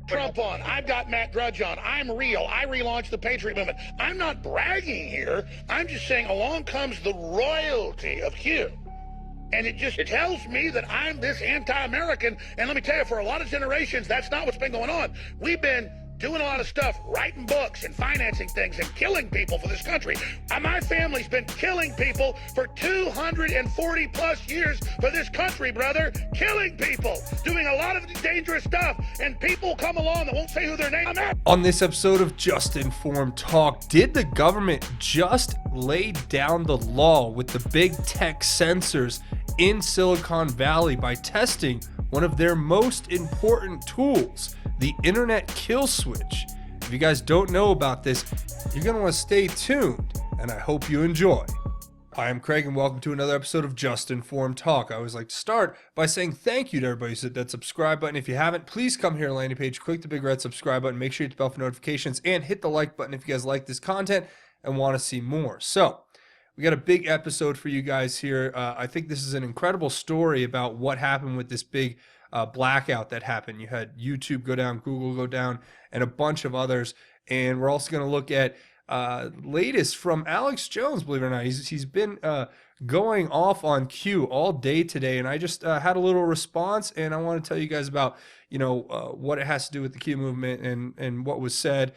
Trump on. I've got Matt Drudge on. I'm real. I relaunched the Patriot Movement. I'm not bragging here. I'm just saying along comes the royalty of Q. And it just tells me that I'm this anti-American. And let me tell you, for a lot of generations, that's not what's been going on. We've been doing a lot of stuff, writing books and financing things and killing people for this country. My family's been killing people for 240 plus years for this country, brother. Killing people, doing a lot of dangerous stuff, and people come along that won't say who their name is. On this episode of Just Informed Talk, did the government just lay down the law with the big tech censors in Silicon Valley by testing one of their most important tools, the internet kill switch? If you guys don't know about this, you're going to want to stay tuned, and I hope you enjoy. Hi, I'm Craig, and welcome to another episode of Just Informed Talk. I always like to start by saying thank you to everybody who's hit that subscribe button. If you haven't, please come here to the landing page, click the big red subscribe button, make sure you hit the bell for notifications, and hit the like button if you guys like this content and want to see more. So, we got a big episode for you guys here. I think this is an incredible story about what happened with this big blackout that happened. You had YouTube go down, Google go down, and a bunch of others. And we're also going to look at latest from Alex Jones, believe it or not. He's been going off on Q all day today, and I just had a little response, and I want to tell you guys about what it has to do with the Q movement and what was said,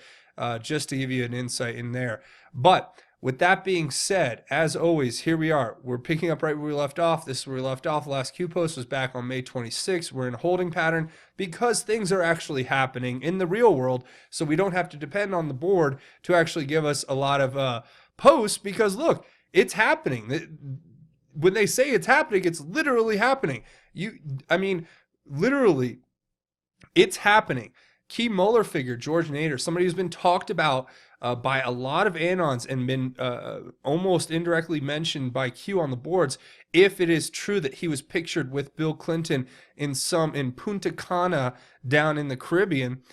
just to give you an insight in there. But with that being said, as always, here we are. We're picking up right where we left off. This is where we left off. The last Q post was back on May 26th. We're in a holding pattern because things are actually happening in the real world, so we don't have to depend on the board to actually give us a lot of posts because, look, it's happening. When they say it's happening, it's literally happening. Literally, it's happening. Key Mueller figure, George Nader, somebody who's been talked about by a lot of anons and been almost indirectly mentioned by Q on the boards, if it is true that he was pictured with Bill Clinton in Punta Cana down in the Caribbean.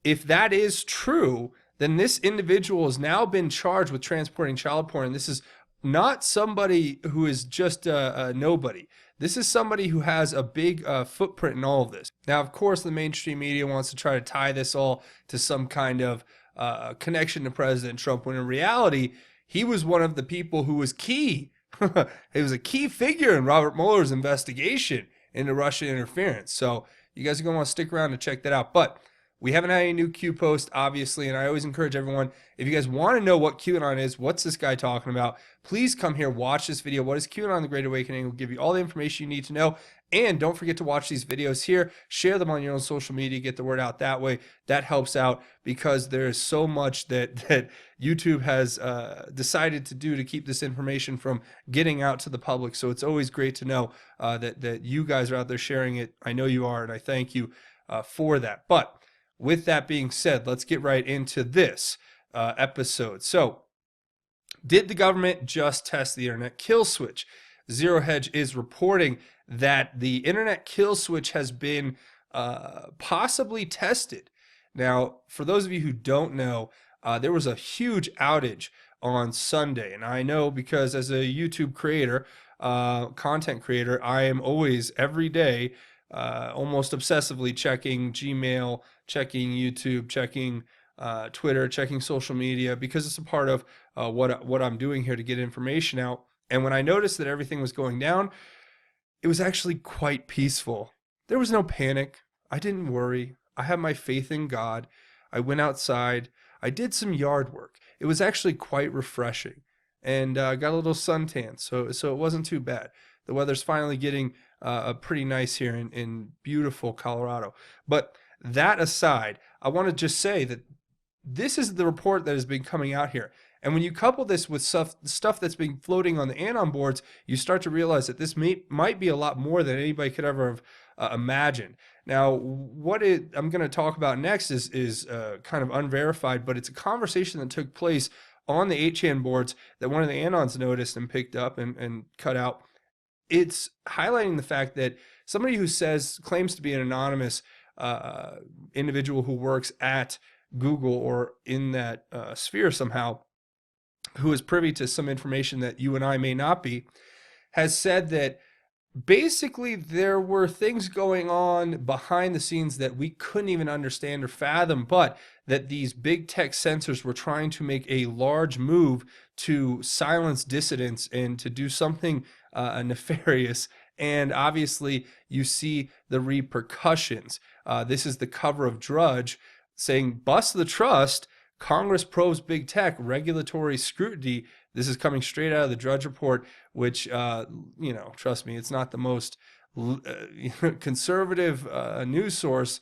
If that is true, then this individual has now been charged with transporting child porn. And this is not somebody who is just a nobody. This is somebody who has a big footprint in all of this. Now, of course, the mainstream media wants to try to tie this all to some kind of connection to President Trump, when in reality, he was one of the people who was key. He was a key figure in Robert Mueller's investigation into Russian interference. So you guys are going to want to stick around to check that out. But we haven't had any new Q post, obviously, and I always encourage everyone, if you guys want to know what QAnon is, what's this guy talking about, please come here, watch this video. What is QAnon, the Great Awakening? We'll give you all the information you need to know. And don't forget to watch these videos here. Share them on your own social media. Get the word out that way. That helps out because there is so much that YouTube has decided to do to keep this information from getting out to the public. So it's always great to know that you guys are out there sharing it. I know you are, and I thank you for that. But with that being said, let's get right into this episode. So, did the government just test the internet kill switch? Zero Hedge is reporting that the internet kill switch has been possibly tested. Now, for those of you who don't know, there was a huge outage on Sunday. And I know because as a YouTube creator, content creator, I am always, every day, almost obsessively checking Gmail, checking YouTube, checking Twitter, checking social media, because it's a part of what I'm doing here to get information out. And when I noticed that everything was going down, it was actually quite peaceful. There was no panic. I didn't worry. I had my faith in God. I went outside. I did some yard work. It was actually quite refreshing, and got a little suntan, so it wasn't too bad. The weather's finally getting pretty nice here in beautiful Colorado. But that aside, I want to just say that this is the report that has been coming out here. And when you couple this with stuff that's been floating on the Anon boards, you start to realize that this might be a lot more than anybody could ever have imagined. Now, I'm going to talk about next is kind of unverified, but it's a conversation that took place on the 8chan boards that one of the Anons noticed and picked up and cut out. It's highlighting the fact that somebody who claims to be an anonymous individual who works at Google or in that sphere somehow, who is privy to some information that you and I may not be, has said that basically there were things going on behind the scenes that we couldn't even understand or fathom, but that these big tech censors were trying to make a large move to silence dissidents and to do something nefarious. And obviously, you see the repercussions. This is the cover of Drudge saying, "Bust the trust. Congress probes big tech regulatory scrutiny." This is coming straight out of the Drudge Report, which, trust me, it's not the most conservative news source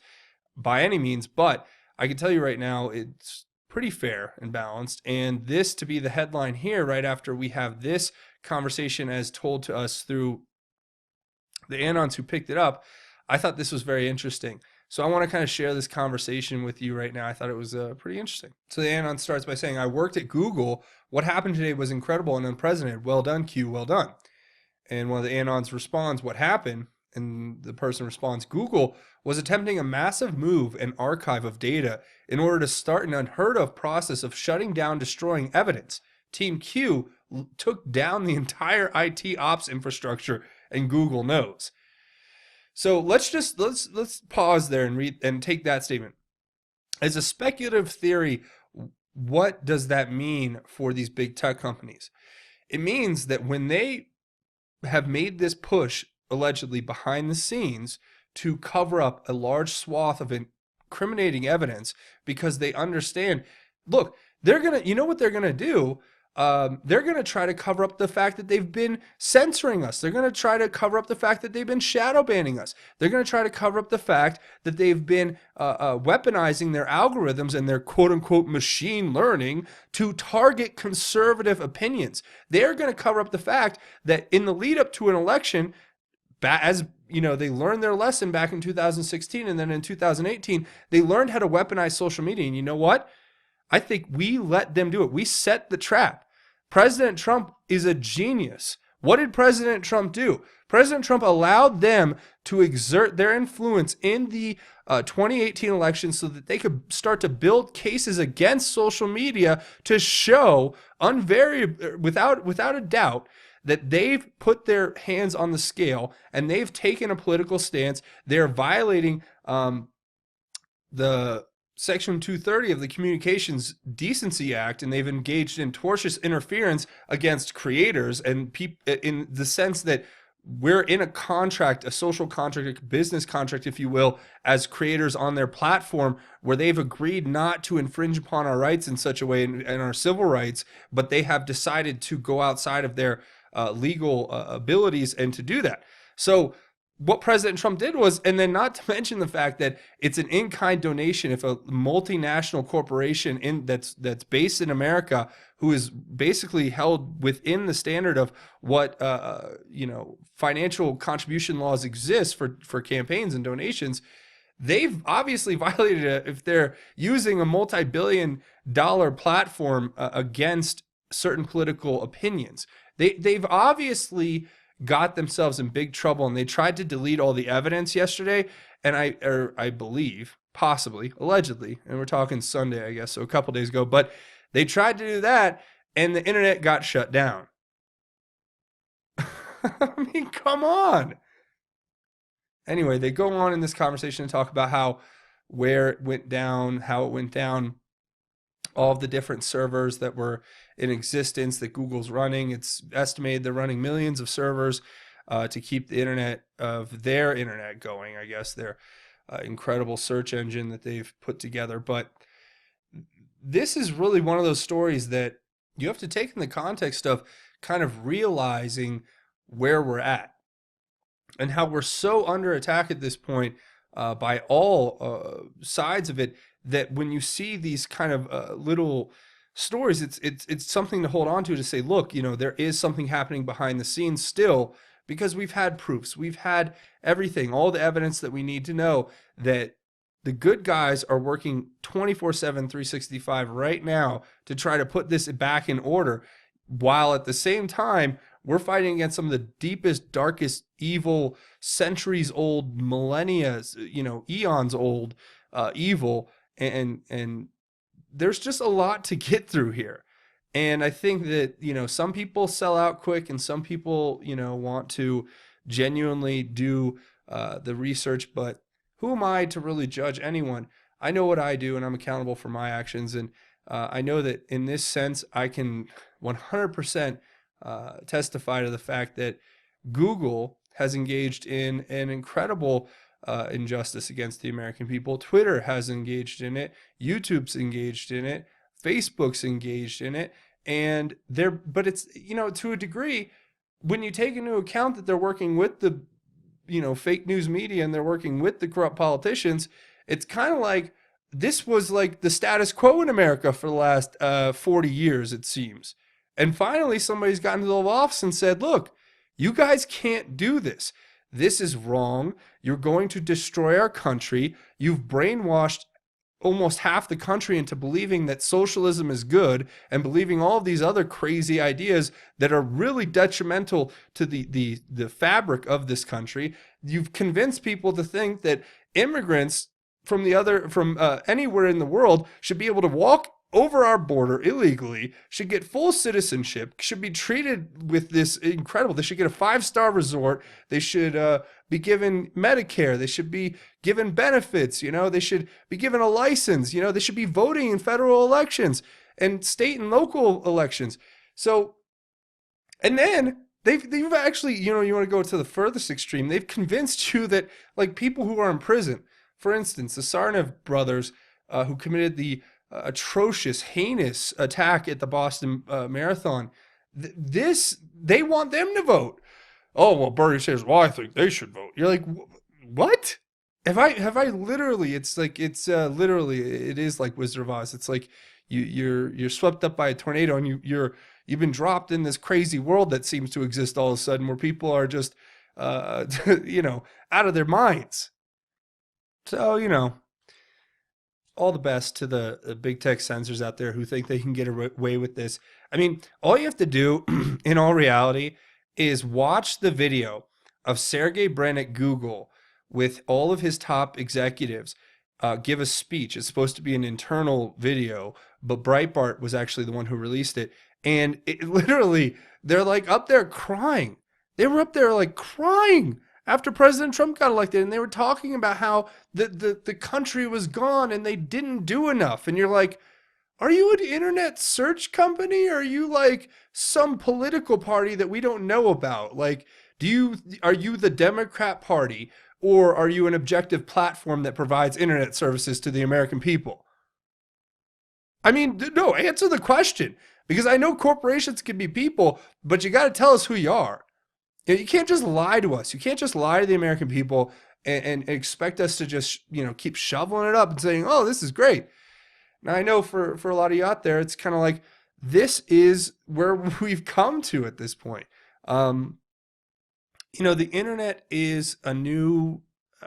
by any means, but I can tell you right now, it's pretty fair and balanced. And this to be the headline here, right after we have this conversation as told to us through the Anons who picked it up, I thought this was very interesting. So I want to kind of share this conversation with you right now. I thought it was pretty interesting. So the Anon starts by saying, "I worked at Google. What happened today was incredible and unprecedented. Well done, Q. Well done." And one of the Anons responds, "What happened?" And the person responds, "Google was attempting a massive move and archive of data in order to start an unheard of process of shutting down, destroying evidence. Team Q took down the entire IT ops infrastructure, and Google knows." So let's pause there and read and take that statement. As a speculative theory, what does that mean for these big tech companies? It means that when they have made this push, allegedly behind the scenes, to cover up a large swath of incriminating evidence, because they understand, look, you know what they're gonna do? They're going to try to cover up the fact that they've been censoring us. They're going to try to cover up the fact that they've been shadow banning us. They're going to try to cover up the fact that they've been weaponizing their algorithms and their quote unquote machine learning to target conservative opinions. They're going to cover up the fact that in the lead up to an election, as you know, they learned their lesson back in 2016, and then in 2018, they learned how to weaponize social media. And you know what? I think we let them do it. We set the trap. President Trump is a genius. What did President Trump do? President Trump allowed them to exert their influence in the 2018 election so that they could start to build cases against social media to show without a doubt that they've put their hands on the scale and they've taken a political stance. They're violating the Section 230 of the Communications Decency Act, and they've engaged in tortious interference against creators and people, in the sense that we're in a contract, a social contract, a business contract, if you will, as creators on their platform, where they've agreed not to infringe upon our rights in such a way, and our civil rights, but they have decided to go outside of their legal abilities and to do that. So what President Trump did was, and then not to mention the fact that it's an in-kind donation. If a multinational corporation that's based in America, who is basically held within the standard of what financial contribution laws exist for campaigns and donations, they've obviously violated it if they're using a multi-billion-dollar platform against certain political opinions. They've obviously got themselves in big trouble, and they tried to delete all the evidence yesterday. And I believe, possibly, allegedly, and we're talking Sunday, I guess, so a couple days ago, but they tried to do that, and the internet got shut down. I mean, come on. Anyway, they go on in this conversation and talk about where it went down, all of the different servers that were in existence that Google's running. It's estimated they're running millions of servers to keep the their internet going, I guess, their incredible search engine that they've put together. But this is really one of those stories that you have to take in the context of kind of realizing where we're at and how we're so under attack at this point by all sides of it, that when you see these kind of little stories, it's something to hold on to say, look, there is something happening behind the scenes still, because we've had proofs, we've had everything, all the evidence that we need to know that the good guys are working 24/7, 365 right now to try to put this back in order, while at the same time we're fighting against some of the deepest, darkest, evil, centuries old, millennia, eons old evil. And there's just a lot to get through here. And I think that, some people sell out quick, and some people, want to genuinely do the research. But who am I to really judge anyone? I know what I do, and I'm accountable for my actions. And I know that in this sense, I can 100% testify to the fact that Google has engaged in an incredible injustice against the American people. Twitter has engaged in it. YouTube's engaged in it. Facebook's engaged in it. And but it's, to a degree, when you take into account that they're working with the, fake news media and they're working with the corrupt politicians, it's kind of like this was like the status quo in America for the last 40 years, it seems. And finally, somebody's gotten to the office and said, look, you guys can't do this. This is wrong. You're going to destroy our country. You've brainwashed almost half the country into believing that socialism is good and believing all of these other crazy ideas that are really detrimental to the fabric of this country. You've convinced people to think that immigrants from anywhere in the world should be able to walk over our border illegally, should get full citizenship, should be treated with this incredible, they should get a 5-star resort, they should be given Medicare, they should be given benefits, they should be given a license, they should be voting in federal elections and state and local elections. So, and then they've actually, you want to go to the furthest extreme, they've convinced you that, like, people who are in prison, for instance, the Tsarnaev brothers who committed the atrocious, heinous attack at the Boston Marathon, they want them to vote. Oh, well, Bernie says, well, I think they should vote. You're like, what? Have I literally, it's like, it's literally, it is like Wizard of Oz. It's like you're swept up by a tornado and you've been dropped in this crazy world that seems to exist all of a sudden where people are just, out of their minds. So, all the best to the big tech censors out there who think they can get away with this. I mean, all you have to do in all reality is watch the video of Sergey Brin at Google with all of his top executives give a speech. It's supposed to be an internal video, but Breitbart was actually the one who released it. And it literally, they're like up there crying. They were up there like crying after President Trump got elected, and they were talking about how the country was gone and they didn't do enough. And you're like, are you an internet search company? Or are you like some political party that we don't know about? Like, are you the Democrat Party, or are you an objective platform that provides internet services to the American people? I mean, no, answer the question, because I know corporations can be people, but you got to tell us who you are. You can't just lie to us. You can't just lie to the American people and expect us to just, keep shoveling it up and saying, oh, this is great. Now, I know for a lot of you out there, it's kind of like, this is where we've come to at this point. The internet is a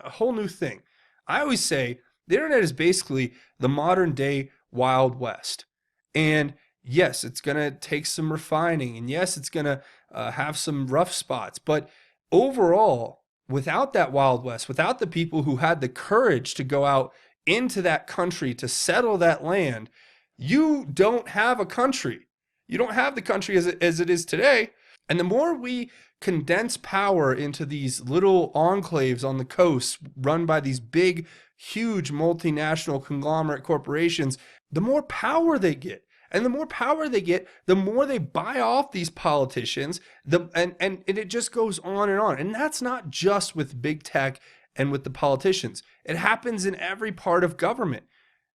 whole new thing. I always say the internet is basically the modern day Wild West. And yes, it's going to take some refining, and yes, it's going to have some rough spots. But overall, without that Wild West, without the people who had the courage to go out into that country to settle that land, you don't have a country. You don't have the country as it is today. And the more we condense power into these little enclaves on the coast run by these big, huge multinational conglomerate corporations, the more power they get. And the more power they get, the more they buy off these politicians. And it just goes on and on. And that's not just with big tech and with the politicians. It happens in every part of government.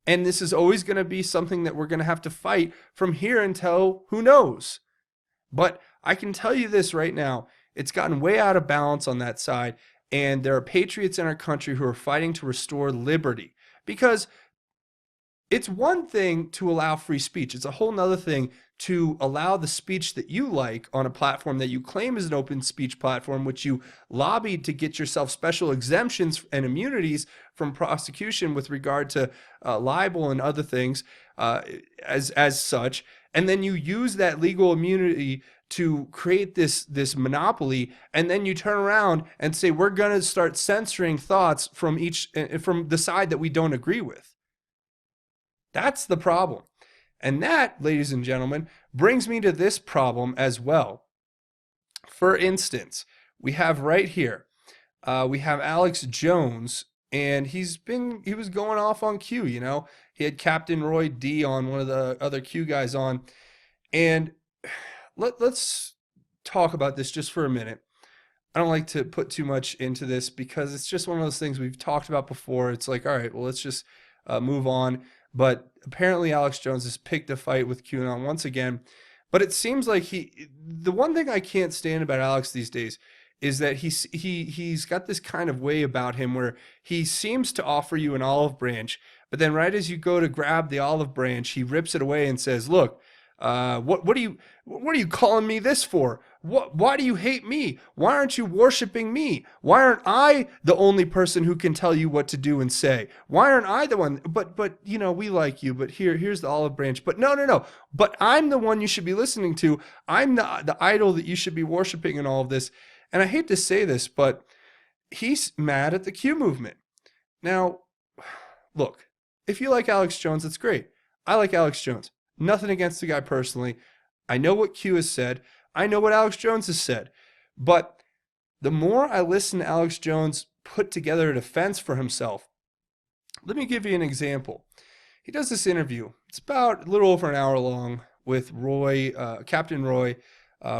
And this is always going to be something that we're going to have to fight from here until who knows. But I can tell you this right now, it's gotten way out of balance on that side. And there are patriots in our country who are fighting to restore liberty. Because it's one thing to allow free speech. It's a whole nother thing to allow the speech that you like on a platform that you claim is an open speech platform, which you lobbied to get yourself special exemptions and immunities from prosecution with regard to libel and other things as such. And then you use that legal immunity to create this monopoly, and then you turn around and say, we're going to start censoring thoughts from the side that we don't agree with. That's the problem. And that, ladies and gentlemen, brings me to this problem as well. For instance, we have right here, we have Alex Jones, and he was going off on Q, you know. He had Captain Roy D on, one of the other Q guys on. And let's talk about this just for a minute. I don't like to put too much into this because it's just one of those things we've talked about before. It's like, all right, well, let's just move on. But apparently Alex Jones has picked a fight with QAnon once again. But it seems like the one thing I can't stand about Alex these days is that he's got this kind of way about him where he seems to offer you an olive branch, but then right as you go to grab the olive branch, he rips it away and says, "Look, what are you calling me this for? Why do you hate me? Why aren't you worshiping me? Why aren't I the only person who can tell you what to do and say? Why aren't I the one? But you know, we like you, but here's the olive branch. But no. But I'm the one you should be listening to. I'm the idol that you should be worshiping in all of this." And I hate to say this, but he's mad at the Q movement. Now, look, if you like Alex Jones, that's great. I like Alex Jones. Nothing against the guy personally. I know what Q has said. I know what Alex Jones has said. But the more I listen to Alex Jones put together a defense for himself, let me give you an example. He does this interview. It's about a little over an hour long with Roy, Captain Roy,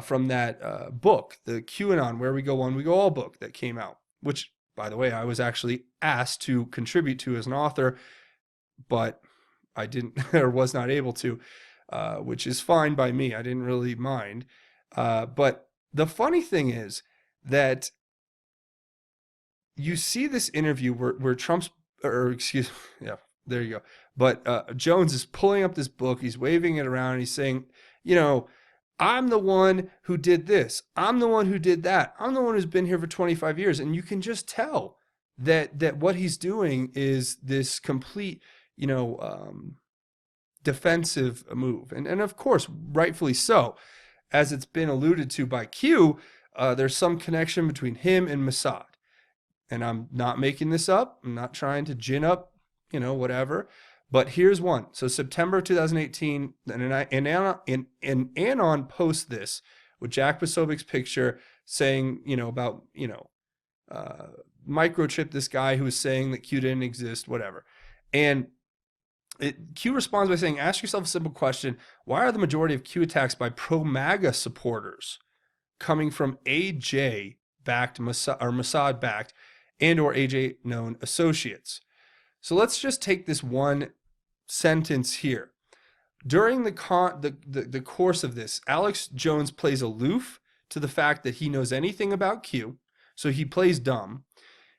from that book, the QAnon Where We Go One, We Go All book that came out, which, by the way, I was actually asked to contribute to as an author, but I didn't or was not able to, which is fine by me. I didn't really mind. But the funny thing is that you see this interview where Trump's, or excuse me, yeah, there you go. But Jones is pulling up this book. He's waving it around. And he's saying, you know, I'm the one who did this. I'm the one who did that. I'm the one who's been here for 25 years. And you can just tell that what he's doing is this complete, you know, defensive move. And of course, rightfully so. As it's been alluded to by Q, there's some connection between him and Mossad. And I'm not making this up. I'm not trying to gin up, you know, whatever. But here's one. So September 2018, and Anon posts this with Jack Posovic's picture saying, you know, about, you know, microchip this guy who was saying that Q didn't exist, whatever. And Q responds by saying, ask yourself a simple question. Why are the majority of Q attacks by pro-MAGA supporters coming from AJ-backed, Mossad-backed, and or AJ-known associates? So let's just take this one sentence here. During the course of this, Alex Jones plays aloof to the fact that he knows anything about Q, so he plays dumb.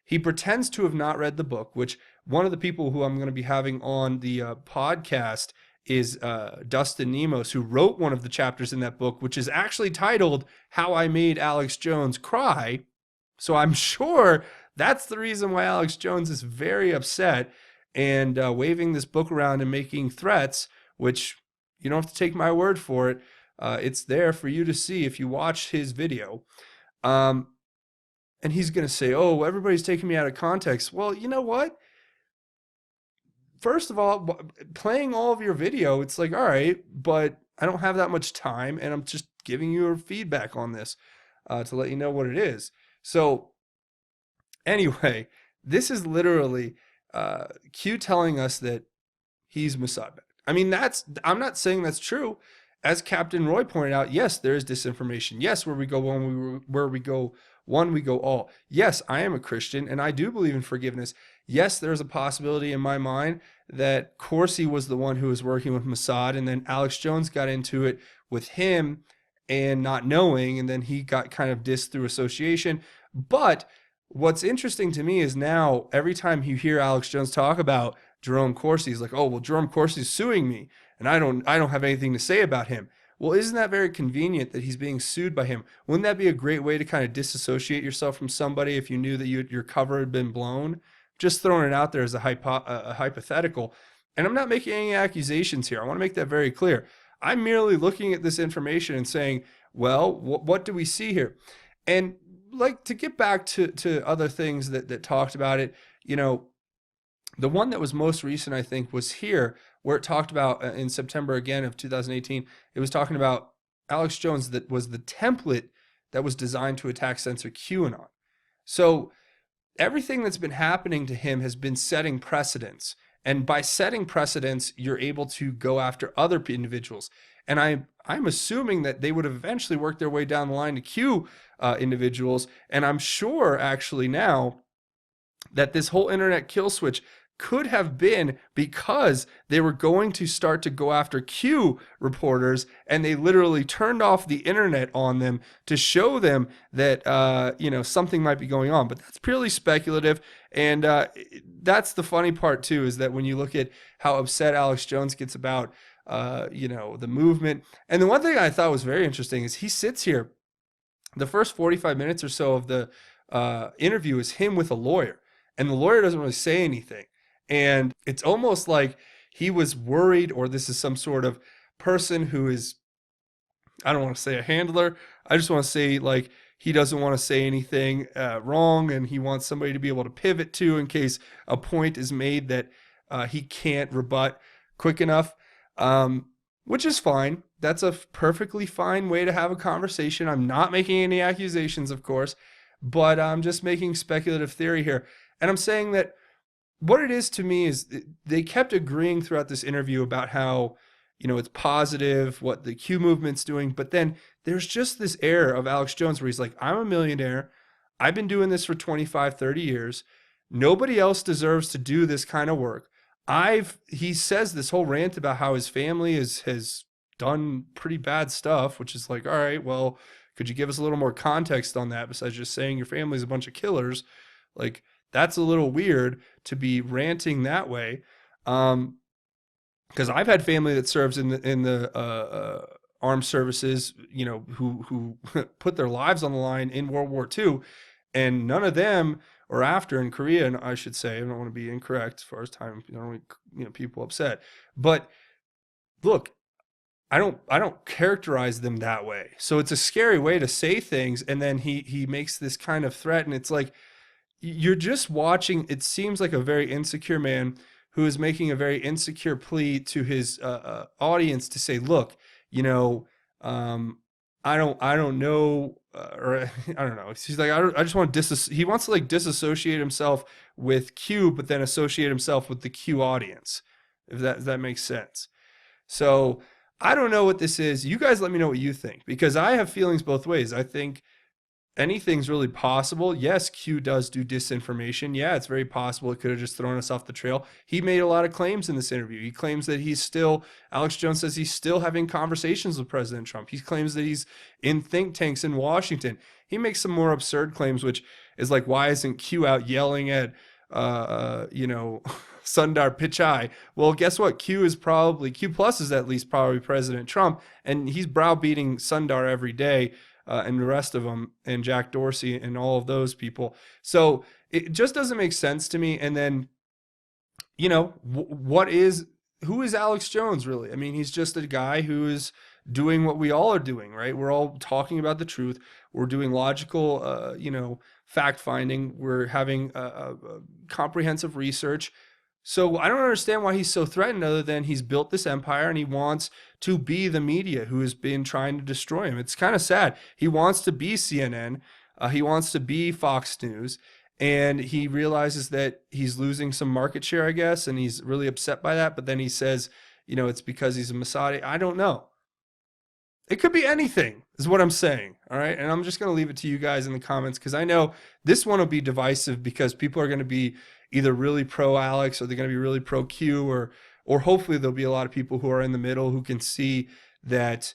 He pretends to have not read the book, which one of the people who I'm going to be having on the podcast is Dustin Nemos, who wrote one of the chapters in that book, which is actually titled How I Made Alex Jones Cry. So I'm sure that's the reason why Alex Jones is very upset and waving this book around and making threats, which you don't have to take my word for it. It's there for you to see if you watch his video. And he's going to say, oh, everybody's taking me out of context. Well, you know what? First of all, playing all of your video, it's like, all right, but I don't have that much time, and I'm just giving you a feedback on this to let you know what it is. So anyway, this is literally Q telling us that he's Mossad. I mean, I'm not saying that's true. As Captain Roy pointed out, yes, there is disinformation. Yes, where we go one, we go all. Yes, I am a Christian, and I do believe in forgiveness. Yes, there's a possibility in my mind that Corsi was the one who was working with Mossad, and then Alex Jones got into it with him and not knowing, and then he got kind of dissed through association. But what's interesting to me is now every time you hear Alex Jones talk about Jerome Corsi, he's like, oh, well, Jerome Corsi's suing me, and I don't have anything to say about him. Well, isn't that very convenient that he's being sued by him? Wouldn't that be a great way to kind of disassociate yourself from somebody if you knew that your cover had been blown? Just throwing it out there as a hypothetical. And I'm not making any accusations here. I want to make that very clear. I'm merely looking at this information and saying, well, what do we see here? And like to get back to other things that talked about it, you know, the one that was most recent, I think, was here, where it talked about in September again of 2018, it was talking about Alex Jones that was the template that was designed to attack censor QAnon. So everything that's been happening to him has been setting precedents. And by setting precedents, you're able to go after other individuals. And I'm assuming that they would have eventually worked their way down the line to Q individuals. And I'm sure actually now that this whole internet kill switch could have been because they were going to start to go after Q reporters, and they literally turned off the internet on them to show them that something might be going on. But that's purely speculative, and that's the funny part too, is that when you look at how upset Alex Jones gets about the movement, and the one thing I thought was very interesting is he sits here, the first 45 minutes or so of the interview is him with a lawyer, and the lawyer doesn't really say anything. And it's almost like he was worried, or this is some sort of person who is, I don't want to say a handler, I just want to say like he doesn't want to say anything wrong, and he wants somebody to be able to pivot to in case a point is made that he can't rebut quick enough, which is fine. That's a perfectly fine way to have a conversation. I'm not making any accusations, of course, but I'm just making speculative theory here. And I'm saying that what it is to me is they kept agreeing throughout this interview about how, it's positive what the Q movement's doing. But then there's just this air of Alex Jones where he's like, I'm a millionaire. I've been doing this for 25, 30 years. Nobody else deserves to do this kind of work. He says this whole rant about how his family has done pretty bad stuff, which is like, all right, well, could you give us a little more context on that besides just saying your family's a bunch of killers? Like, that's a little weird to be ranting that way, because I've had family that serves in the armed services, who put their lives on the line in World War II, and none of them, or after in Korea, and I should say, I don't want to be incorrect as far as time, I don't want people upset, but look, I don't characterize them that way. So it's a scary way to say things, and then he makes this kind of threat, and it's like, you're just watching, it seems like a very insecure man who is making a very insecure plea to his audience to say, look, I don't know, or I don't know. He's like, I just want to he wants to like disassociate himself with Q, but then associate himself with the Q audience, if that makes sense. So I don't know what this is. You guys let me know what you think, because I have feelings both ways. I think anything's really possible. Yes, Q does do disinformation. Yeah, it's very possible it could have just thrown us off the trail. He made a lot of claims in this interview. He claims that Alex Jones says he's still having conversations with President Trump. He claims that he's in think tanks in Washington. He makes some more absurd claims, which is like, why isn't Q out yelling at, Sundar Pichai? Well, guess what? Q Plus is at least probably President Trump, and he's browbeating Sundar every day. And the rest of them, and Jack Dorsey and all of those people. So it just doesn't make sense to me. And then, who is Alex Jones really? I mean, he's just a guy who is doing what we all are doing, right? We're all talking about the truth. We're doing logical, fact finding. We're having a comprehensive research. So I don't understand why he's so threatened, other than he's built this empire and he wants to be the media who has been trying to destroy him. It's kind of sad. He wants to be CNN. He wants to be Fox News. And he realizes that he's losing some market share, I guess, and he's really upset by that. But then he says, it's because he's a Mossadi. I don't know. It could be anything, is what I'm saying. All right. And I'm just going to leave it to you guys in the comments, because I know this one will be divisive, because people are going to be either really pro Alex, or they're going to be really pro Q, or hopefully there'll be a lot of people who are in the middle who can see that,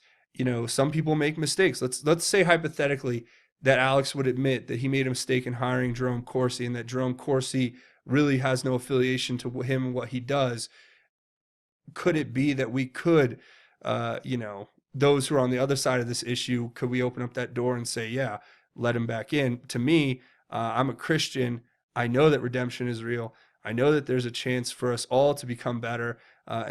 some people make mistakes. Let's say hypothetically that Alex would admit that he made a mistake in hiring Jerome Corsi, and that Jerome Corsi really has no affiliation to him and what he does. Could it be that we could, those who are on the other side of this issue, could we open up that door and say, yeah, let him back in? To me, I'm a Christian. I know that redemption is real. I know that there's a chance for us all to become better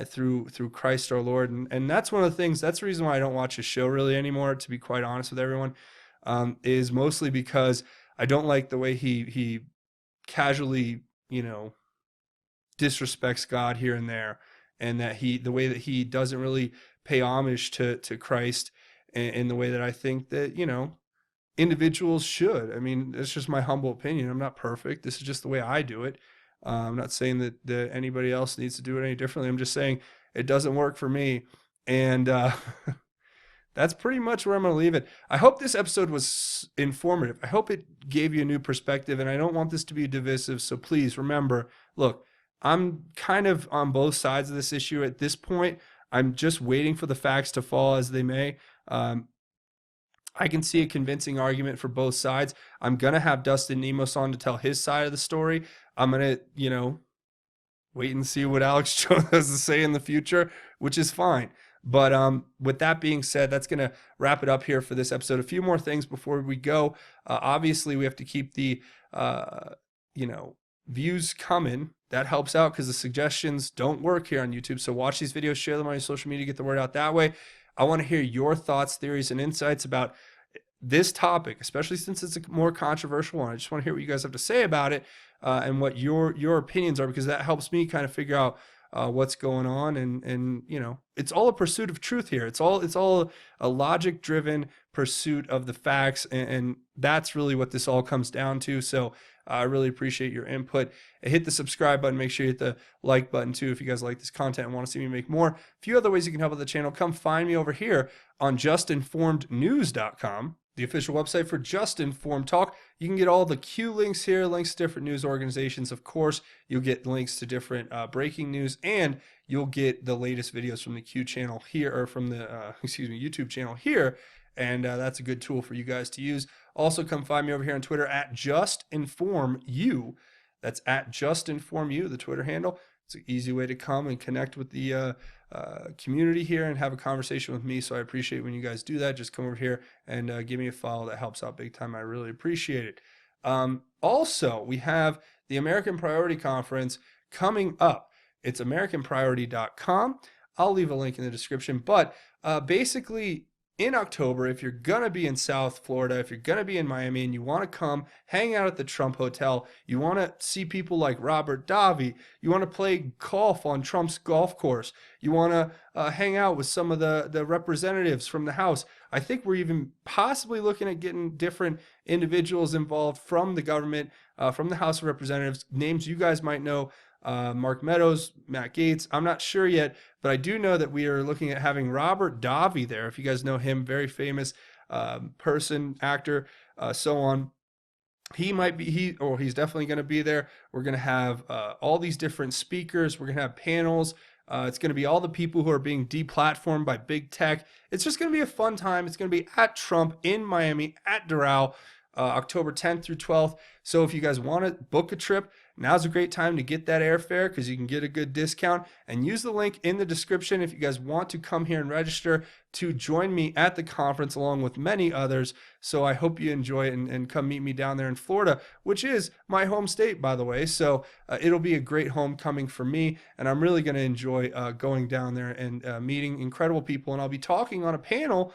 through Christ our Lord. And that's one of the things, that's the reason why I don't watch his show really anymore, to be quite honest with everyone, is mostly because I don't like the way he casually, disrespects God here and there, and that the way that he doesn't really pay homage to Christ in the way that I think that, individuals should. I mean, it's just my humble opinion. I'm not perfect. This is just the way I do it. I'm not saying that anybody else needs to do it any differently. I'm just saying it doesn't work for me. And that's pretty much where I'm going to leave it. I hope this episode was informative. I hope it gave you a new perspective, and I don't want this to be divisive. So please remember, look, I'm kind of on both sides of this issue at this point. I'm just waiting for the facts to fall as they may. I can see a convincing argument for both sides. I'm going to have Dustin Nemos on to tell his side of the story. I'm going to, wait and see what Alex Jones has to say in the future, which is fine. But with that being said, that's going to wrap it up here for this episode. A few more things before we go. Obviously, we have to keep the, views coming. That helps out because the suggestions don't work here on YouTube. So watch these videos, share them on your social media, get the word out that way. I want to hear your thoughts, theories, and insights about this topic, especially since it's a more controversial one. I just want to hear what you guys have to say about it and what your opinions are, because that helps me kind of figure out what's going on. And it's all a pursuit of truth here. It's all a logic driven pursuit of the facts. And that's really what this all comes down to. So I really appreciate your input. Hit the subscribe button. Make sure you hit the like button too if you guys like this content and want to see me make more. A few other ways you can help out the channel. Come find me over here on justinformednews.com, the official website for Just Informed Talk. You can get all the Q links here, links to different news organizations. Of course, you'll get links to different breaking news, and you'll get the latest videos from the Q channel here, or from the YouTube channel here. And that's a good tool for you guys to use. Also, come find me over here on Twitter at JustInformYou. That's at JustInformYou, the Twitter handle. It's an easy way to come and connect with the community here and have a conversation with me. So I appreciate when you guys do that. Just come over here and give me a follow. That helps out big time. I really appreciate it. Also, we have the American Priority Conference coming up. It's AmericanPriority.com. I'll leave a link in the description. But basically, in October, if you're going to be in South Florida, if you're going to be in Miami and you want to come hang out at the Trump Hotel, you want to see people like Robert Davi, you want to play golf on Trump's golf course, you want to hang out with some of the representatives from the House. I think we're even possibly looking at getting different individuals involved from the government, from the House of Representatives, names you guys might know. Mark Meadows, Matt Gaetz. I'm not sure yet, but I do know that we are looking at having Robert Davi there. If you guys know him, very famous person, actor, so on. He might be, he's definitely going to be there. We're going to have all these different speakers. We're going to have panels. It's going to be all the people who are being deplatformed by big tech. It's just going to be a fun time. It's going to be at Trump in Miami at Doral, October 10th through 12th. So if you guys want to book a trip, now's a great time to get that airfare because you can get a good discount, and use the link in the description if you guys want to come here and register to join me at the conference along with many others. So I hope you enjoy it and come meet me down there in Florida, which is my home state, by the way. So it'll be a great homecoming for me, and I'm really going to enjoy going down there and meeting incredible people. And I'll be talking on a panel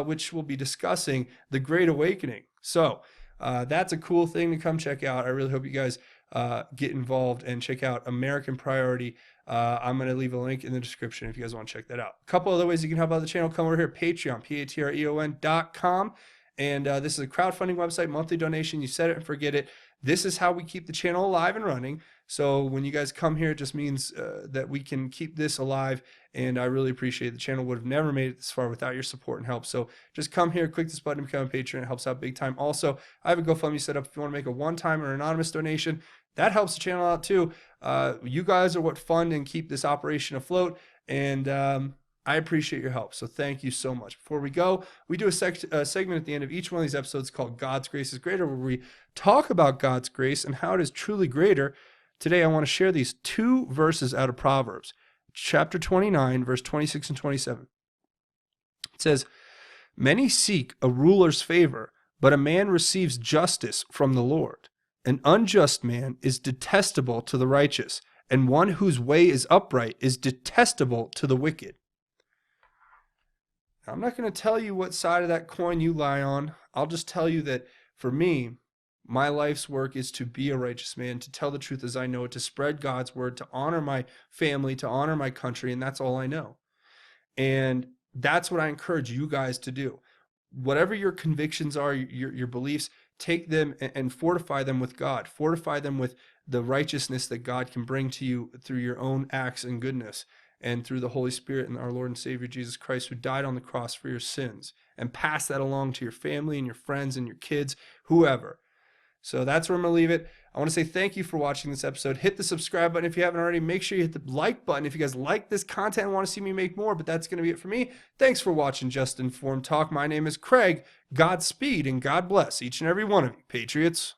which will be discussing the Great Awakening. So that's a cool thing to come check out. I really hope you guys get involved and check out American Priority. I'm going to leave a link in the description if you guys want to check that out. A couple other ways you can help out the channel. Come over here, Patreon, patreon.com. And this is a crowdfunding website, monthly donation. You set it and forget it. This is how we keep the channel alive and running. So when you guys come here, it just means that we can keep this alive. And I really appreciate it. The channel would have never made it this far without your support and help. So just come here, click this button to become a patron. It helps out big time. Also, I have a GoFundMe set up if you want to make a one-time or anonymous donation. That helps the channel out too. You guys are what fund and keep this operation afloat. And I appreciate your help. So thank you so much. Before we go, we do a segment at the end of each one of these episodes called God's Grace is Greater, where we talk about God's grace and how it is truly greater. Today, I want to share these two verses out of Proverbs, chapter 29, verse 26 and 27. It says, "Many seek a ruler's favor, but a man receives justice from the Lord. An unjust man is detestable to the righteous, and one whose way is upright is detestable to the wicked." Now, I'm not going to tell you what side of that coin you lie on. I'll just tell you that for me, my life's work is to be a righteous man, to tell the truth as I know it, to spread God's word, to honor my family, to honor my country, and that's all I know. And that's what I encourage you guys to do. whatever your convictions are, your beliefs, take them and fortify them with God. Fortify them with the righteousness that God can bring to you through your own acts and goodness, and through the Holy Spirit and our Lord and Savior Jesus Christ, who died on the cross for your sins, and pass that along to your family and your friends and your kids, whoever. So that's where I'm going to leave it. I want to say thank you for watching this episode. Hit the subscribe button if you haven't already. Make sure you hit the like button if you guys like this content and want to see me make more. But that's going to be it for me. Thanks for watching Just Informed Talk. My name is Craig. Godspeed and God bless each and every one of you, Patriots.